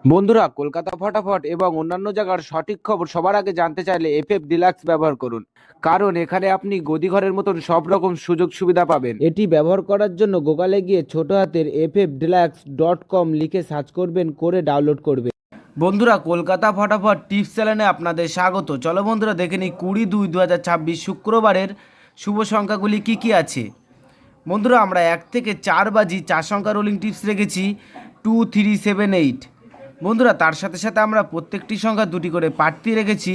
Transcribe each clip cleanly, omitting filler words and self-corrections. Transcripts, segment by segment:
বন্ধুরা, কলকাতা ফটাফট এবং অন্যান্য জায়গার সঠিক খবর সবার আগে জানতে চাইলে এফএফ ডিলাক্স ব্যবহার করুন। কারণ এখানে আপনি গদিঘরের মতন সব রকম সুযোগ সুবিধা পাবেন। এটি ব্যবহার করার জন্য গুগলে গিয়ে ছোট হাতের ffdeluxe.com লিখে সার্চ করবেন, করে ডাউনলোড করবেন। বন্ধুরা, কলকাতা ফটাফট টিপস চ্যানেলে আপনাদের স্বাগত। চলো বন্ধুরা, দেখে নিই 20/2/2026 শুক্রবারের শুভ সংখ্যাগুলি কি কি আছে। বন্ধুরা, আমরা 1 থেকে 4 বাজি 4 সংখ্যা রোলিং টিপস রেখেছি 2378। বন্ধুরা, তার সাথে সাথে আমরা প্রত্যেকটি সংখ্যা দুটি করে প্রার্থী রেখেছি।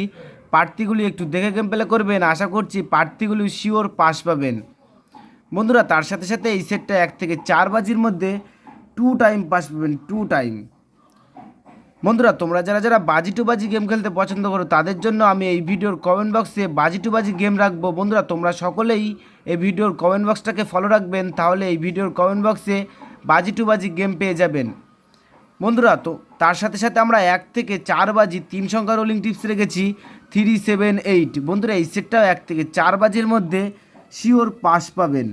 প্রার্থীগুলি একটু দেখে গেম প্লে করবেন, আশা করছি প্রার্থীগুলি শিওর পাস পাবেন। বন্ধুরা, তার সাথে সাথে এই সেটটা 1 থেকে 4 বাজির মধ্যে 2 টাইম পাস পাবেন, 2 টাইম। বন্ধুরা, তোমরা যারা যারা বাজি টু বাজি গেম খেলতে পছন্দ করো তাদের জন্য আমি এই ভিডিওর কমেন্ট বক্সে বাজি টু বাজি গেম রাখবো। বন্ধুরা, তোমরা সকলেই এই ভিডিওর কমেন্ট বক্সটাকে ফলো রাখবেন, তাহলে এই ভিডিওর কমেন্ট বক্সে বাজি টু বাজি গেম পেয়ে যাবেন। বন্ধুরা, তো তার সাথে সাথে আমরা 1 থেকে 4 বাজি 3 সংখ্যা রোলিং টিপস রেখেছি 378। বন্ধুরা, এই সেটটাও 1 থেকে 4 বাজির মধ্যে শিওর পাস পাবেন।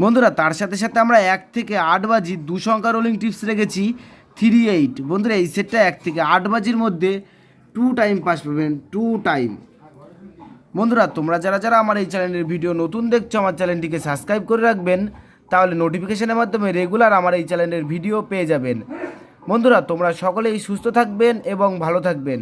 বন্ধুরা, তার সাথে সাথে আমরা 1 থেকে 8 বাজি 2 সংখ্যা রোলিং টিপস রেখেছি 38। বন্ধুরা, এই সেটটা 1 থেকে 8 বাজির মধ্যে 2 টাইম পাস পাবেন, 2 টাইম। বন্ধুরা, তোমরা যারা যারা আমার এই চ্যানেলের ভিডিও নতুন দেখছো আমার চ্যানেলটিকে সাবস্ক্রাইব করে রাখবেন, তাহলে নোটিফিকেশনের মাধ্যমে রেগুলার আমার এই চ্যানেলের ভিডিও পেয়ে যাবেন। বন্ধুরা, তোমরা সকলেই সুস্থ থাকবেন এবং ভালো থাকবেন।